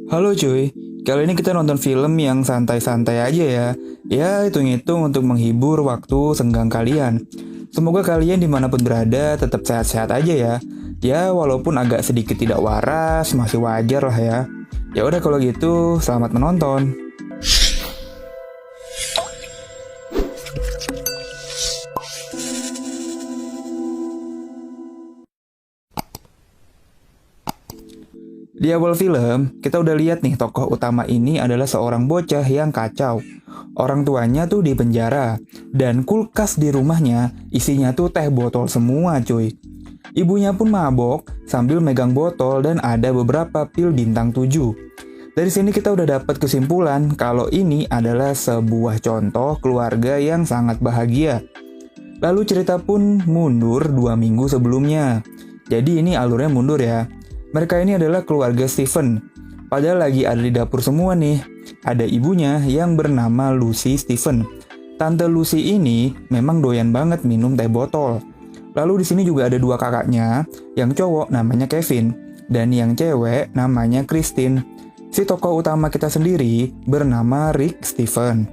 Halo cuy, kali ini kita nonton film yang santai-santai aja ya. Ya, hitung-hitung untuk menghibur waktu senggang kalian. Semoga kalian dimanapun berada tetap sehat-sehat aja ya. Ya, walaupun agak sedikit tidak waras, masih wajar lah ya. Ya udah kalau gitu, selamat menonton. Di awal film, kita udah lihat nih tokoh utama ini adalah seorang bocah yang kacau. Orang tuanya tuh di penjara, dan kulkas di rumahnya isinya tuh teh botol semua cuy. Ibunya pun mabok sambil megang botol dan ada beberapa pil bintang 7. Dari sini kita udah dapat kesimpulan kalau ini adalah sebuah contoh keluarga yang sangat bahagia. Lalu cerita pun mundur 2 minggu sebelumnya. Jadi ini alurnya mundur ya. Mereka ini adalah keluarga Steven. Padahal lagi ada di dapur semua nih. Ada ibunya yang bernama Lucy Steven. Tante Lucy ini memang doyan banget minum teh botol. Lalu di sini juga ada 2 kakaknya, yang cowok namanya Kevin dan yang cewek namanya Christine. Si tokoh utama kita sendiri bernama Rick Steven.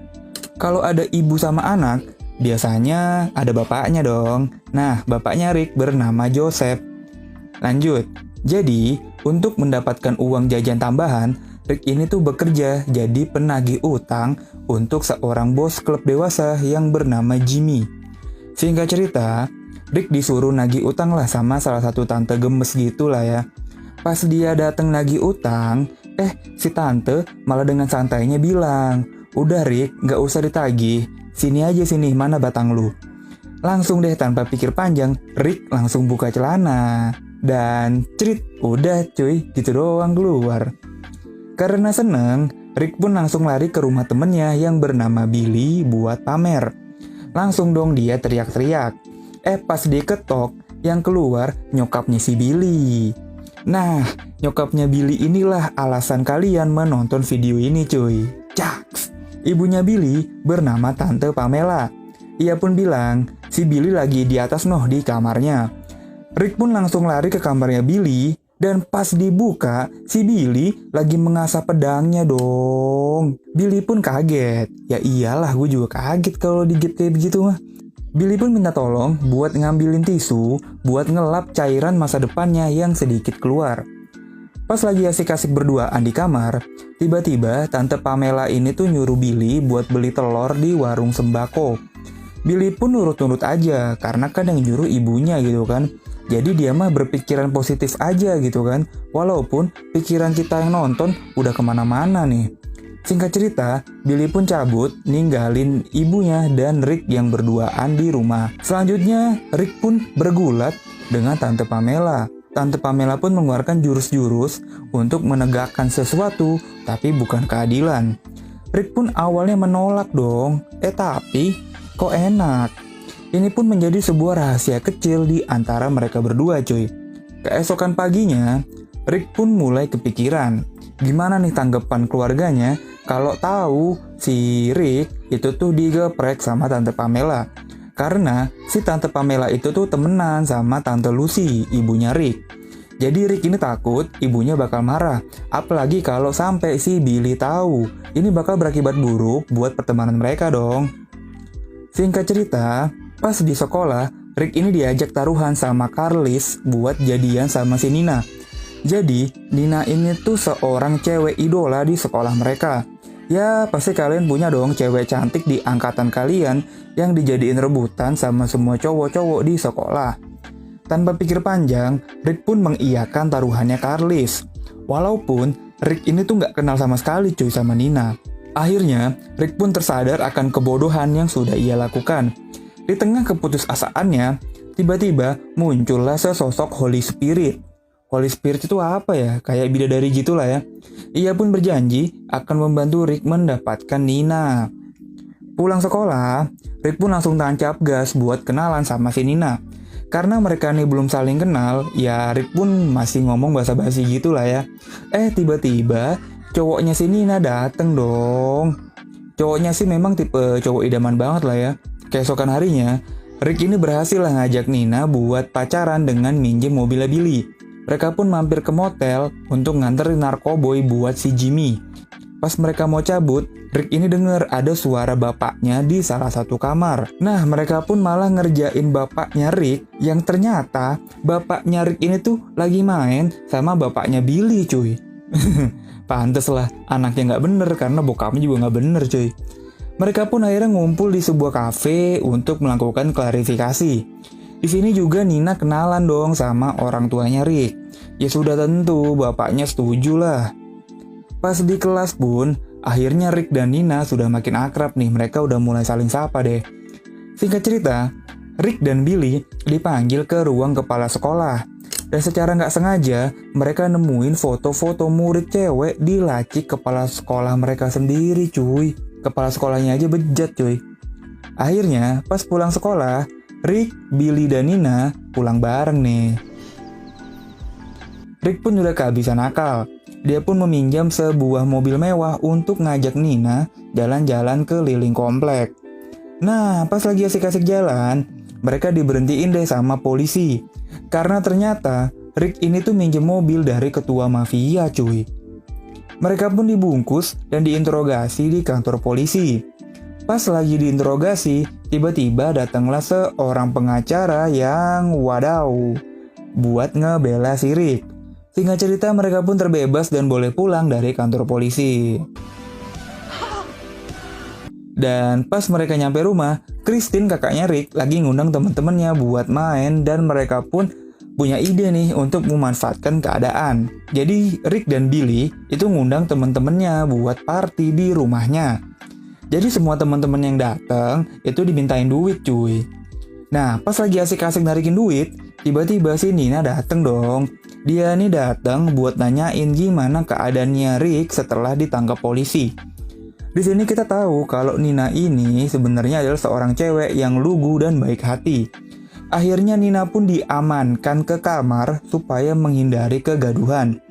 Kalau ada ibu sama anak, biasanya ada bapaknya dong. Nah, bapaknya Rick bernama Joseph. Lanjut. Jadi, untuk mendapatkan uang jajan tambahan, Rick ini tuh bekerja jadi penagih utang untuk seorang bos klub dewasa yang bernama Jimmy. Singkat cerita, Rick disuruh nagih utang lah sama salah satu tante gemes gitu lah ya. Pas dia dateng nagih utang, si tante malah dengan santainya bilang, "Udah Rick, nggak usah ditagih, sini aja sini, mana batang lu?" Langsung deh tanpa pikir panjang, Rick langsung buka celana. Dan cerit, udah cuy, gitu doang keluar. Karena seneng, Rick pun langsung lari ke rumah temennya yang bernama Billy buat pamer. Langsung dong dia teriak-teriak. Pas diketok, yang keluar nyokapnya si Billy. Nah, nyokapnya Billy inilah alasan kalian menonton video ini cuy. Caks! Ibunya Billy bernama Tante Pamela. Ia pun bilang, si Billy lagi di atas noh di kamarnya. Rick pun langsung lari ke kamarnya Billy, dan pas dibuka, si Billy lagi mengasah pedangnya dong. Billy pun kaget. Ya iyalah, gue juga kaget kalau digigit kayak begitu mah. Billy pun minta tolong buat ngambilin tisu, buat ngelap cairan masa depannya yang sedikit keluar. Pas lagi asik-asik berduaan di kamar, tiba-tiba Tante Pamela ini tuh nyuruh Billy buat beli telur di warung sembako. Billy pun nurut-nurut aja, karena kan yang nyuruh ibunya gitu kan. Jadi dia mah berpikiran positif aja gitu kan. Walaupun pikiran kita yang nonton udah kemana-mana nih. Singkat cerita, Billy pun cabut ninggalin ibunya dan Rick yang berduaan di rumah. Selanjutnya, Rick pun bergulat dengan Tante Pamela. Tante Pamela pun mengeluarkan jurus-jurus untuk menegakkan sesuatu, tapi bukan keadilan. Rick pun awalnya menolak dong. Tapi kok enak. Ini pun menjadi sebuah rahasia kecil di antara mereka berdua cuy. Keesokan paginya, Rick pun mulai kepikiran. Gimana nih tanggapan keluarganya kalau tahu si Rick itu tuh digeprek sama Tante Pamela. Karena si Tante Pamela itu tuh temenan sama Tante Lucy, ibunya Rick. Jadi Rick ini takut ibunya bakal marah. Apalagi kalau sampai si Billy tahu. Ini bakal berakibat buruk buat pertemanan mereka dong. Singkat cerita, pas di sekolah, Rick ini diajak taruhan sama Carlis buat jadian sama si Nina. Jadi, Nina ini tuh seorang cewek idola di sekolah mereka. Ya, pasti kalian punya dong cewek cantik di angkatan kalian yang dijadiin rebutan sama semua cowok-cowok di sekolah. Tanpa pikir panjang, Rick pun mengiyakan taruhannya Carlis. Walaupun Rick ini tuh nggak kenal sama sekali cuy sama Nina. Akhirnya, Rick pun tersadar akan kebodohan yang sudah ia lakukan. Di tengah keputusasaannya, tiba-tiba muncullah sesosok Holy Spirit. Holy Spirit itu apa ya? Kayak bidadari gitulah ya. Ia pun berjanji akan membantu Rick mendapatkan Nina. Pulang sekolah, Rick pun langsung tancap gas buat kenalan sama si Nina. Karena mereka nih belum saling kenal, ya Rick pun masih ngomong basa-basi gitulah ya. Tiba-tiba cowoknya si Nina dateng dong. Cowoknya sih memang tipe cowok idaman banget lah ya. Keesokan harinya, Rick ini berhasil lah ngajak Nina buat pacaran dengan minjem mobilnya Billy. mereka pun mampir ke motel untuk nganterin narkoboy buat si Jimmy. Pas mereka mau cabut, Rick ini denger ada suara bapaknya di salah satu kamar. Nah, mereka pun malah ngerjain bapaknya Rick, yang ternyata bapaknya Rick ini tuh lagi main sama bapaknya Billy, cuy. Pantes lah, anaknya nggak bener karena bokapnya juga nggak bener, cuy. Mereka pun akhirnya ngumpul di sebuah kafe untuk melakukan klarifikasi. Di sini juga Nina kenalan dong sama orang tuanya Rick. Ya sudah tentu, bapaknya setuju lah. Pas di kelas pun, akhirnya Rick dan Nina sudah makin akrab nih, mereka udah mulai saling sapa deh. Singkat cerita, Rick dan Billy dipanggil ke ruang kepala sekolah. Dan secara nggak sengaja, mereka nemuin foto-foto murid cewek di laci kepala sekolah mereka sendiri, cuy. Kepala sekolahnya aja bejat, cuy. Akhirnya, pas pulang sekolah, Rick, Billy, dan Nina pulang bareng nih. Rick pun udah kehabisan akal. Dia pun meminjam sebuah mobil mewah untuk ngajak Nina jalan-jalan keliling komplek. Nah, pas lagi asik-asik jalan, mereka diberhentiin deh sama polisi. Karena ternyata Rick ini tuh minjem mobil dari ketua mafia, cuy. Mereka pun dibungkus dan diinterogasi di kantor polisi. Pas lagi diinterogasi, tiba-tiba datanglah seorang pengacara yang wadaw buat ngebela si Rick. Singkat cerita, mereka pun terbebas dan boleh pulang dari kantor polisi. Dan pas mereka nyampe rumah, Christine kakaknya Rick lagi ngundang teman-temannya buat main dan mereka pun punya ide nih untuk memanfaatkan keadaan. Jadi Rick dan Billy itu ngundang teman-temannya buat party di rumahnya. Jadi semua teman-teman yang datang itu dimintain duit, cuy. Nah, pas lagi asik-asik narikin duit, tiba-tiba si Nina dateng dong. Dia nih datang buat nanyain gimana keadaannya Rick setelah ditangkap polisi. Di sini kita tahu kalau Nina ini sebenarnya adalah seorang cewek yang lugu dan baik hati. Akhirnya Nina pun diamankan ke kamar supaya menghindari kegaduhan.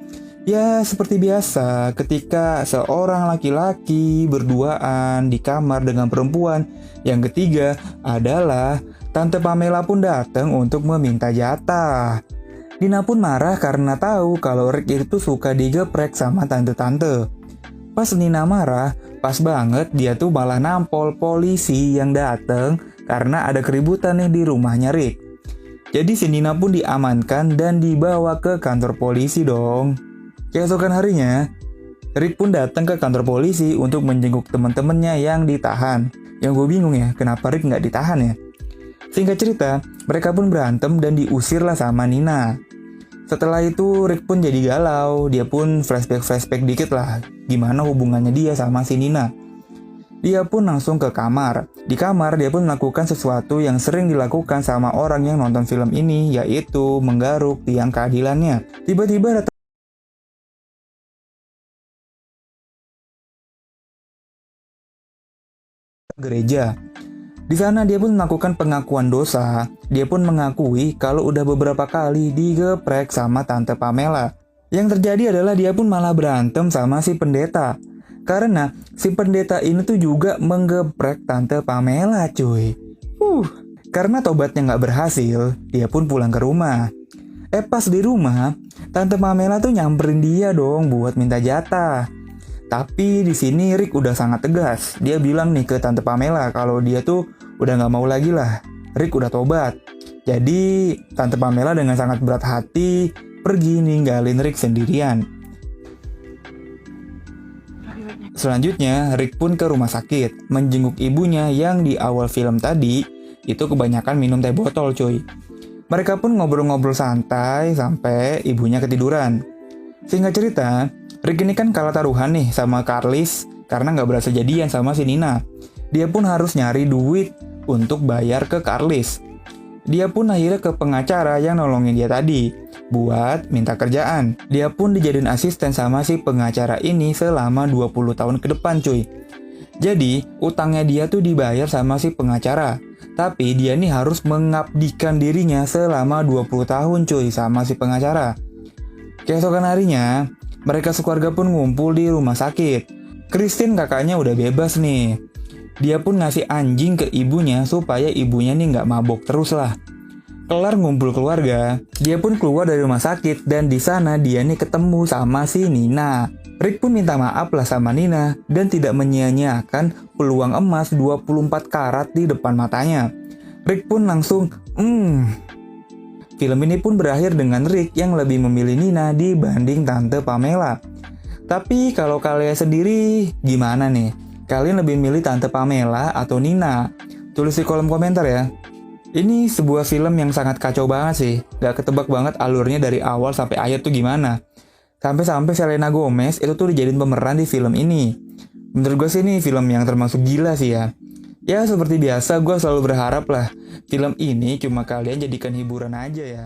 Ya, seperti biasa ketika seorang laki-laki berduaan di kamar dengan perempuan, yang ketiga adalah Tante Pamela pun datang untuk meminta jatah. Nina pun marah karena tahu kalau Rick itu suka digeprek sama tante-tante. Pas Nina marah, pas banget dia tuh malah nampol polisi yang datang karena ada keributan nih di rumahnya Rick. Jadi si Nina pun diamankan dan dibawa ke kantor polisi dong. Keesokan harinya, Rick pun datang ke kantor polisi untuk menjenguk teman-temannya yang ditahan. Yang gue bingung ya, kenapa Rick nggak ditahan ya? Singkat cerita, mereka pun berantem dan diusir lah sama Nina. Setelah itu Rick pun jadi galau, dia pun flashback dikit lah gimana hubungannya dia sama si Nina. Dia pun langsung ke kamar. Di kamar dia pun melakukan sesuatu yang sering dilakukan sama orang yang nonton film ini, yaitu menggaruk tiang keadilannya. Tiba-tiba datang gereja. Di sana dia pun melakukan pengakuan dosa. Dia pun mengakui kalau udah beberapa kali digeprek sama Tante Pamela. Yang terjadi adalah dia pun malah berantem sama si pendeta. Karena si pendeta ini tuh juga menggeprek Tante Pamela, cuy. Karena tobatnya nggak berhasil, dia pun pulang ke rumah. Pas di rumah, Tante Pamela tuh nyamperin dia dong buat minta jatah. Tapi di sini Rick udah sangat tegas. Dia bilang nih ke Tante Pamela kalau dia tuh udah nggak mau lagi lah. Rick udah tobat. Jadi Tante Pamela dengan sangat berat hati pergi ninggalin Rick sendirian. Selanjutnya Rick pun ke rumah sakit menjenguk ibunya yang di awal film tadi itu kebanyakan minum teh botol, cuy. Mereka pun ngobrol-ngobrol santai sampai ibunya ketiduran. Singkat cerita, Rick ini kan kalah taruhan nih sama Carlis karena nggak berhasil jadian sama si Nina. Dia pun harus nyari duit untuk bayar ke Carlis. Dia pun akhirnya ke pengacara yang nolongin dia tadi buat minta kerjaan. Dia pun dijadiin asisten sama si pengacara ini selama 20 tahun ke depan, cuy. Jadi, utangnya dia tuh dibayar sama si pengacara. Tapi dia nih harus mengabdikan dirinya selama 20 tahun, cuy, sama si pengacara. Keesokan harinya, mereka sekeluarga pun ngumpul di rumah sakit. Christine kakaknya udah bebas nih. Dia pun ngasih anjing ke ibunya supaya ibunya nih nggak mabok terus lah. Kelar ngumpul keluarga, dia pun keluar dari rumah sakit dan di sana dia nih ketemu sama si Nina. Rick pun minta maaf lah sama Nina dan tidak menyia-nyiakan peluang emas 24 karat di depan matanya. Rick pun langsung, Film ini pun berakhir dengan Rick yang lebih memilih Nina dibanding Tante Pamela. Tapi kalau kalian sendiri gimana nih? Kalian lebih milih Tante Pamela atau Nina? Tulis di kolom komentar ya. Ini sebuah film yang sangat kacau banget sih. Gak ketebak banget alurnya dari awal sampai akhir tuh gimana. Sampai-sampai Selena Gomez itu tuh dijadiin pemeran di film ini. Menurut gue sih ini film yang termasuk gila sih ya. Ya seperti biasa gue selalu berharap lah film ini cuma kalian jadikan hiburan aja ya.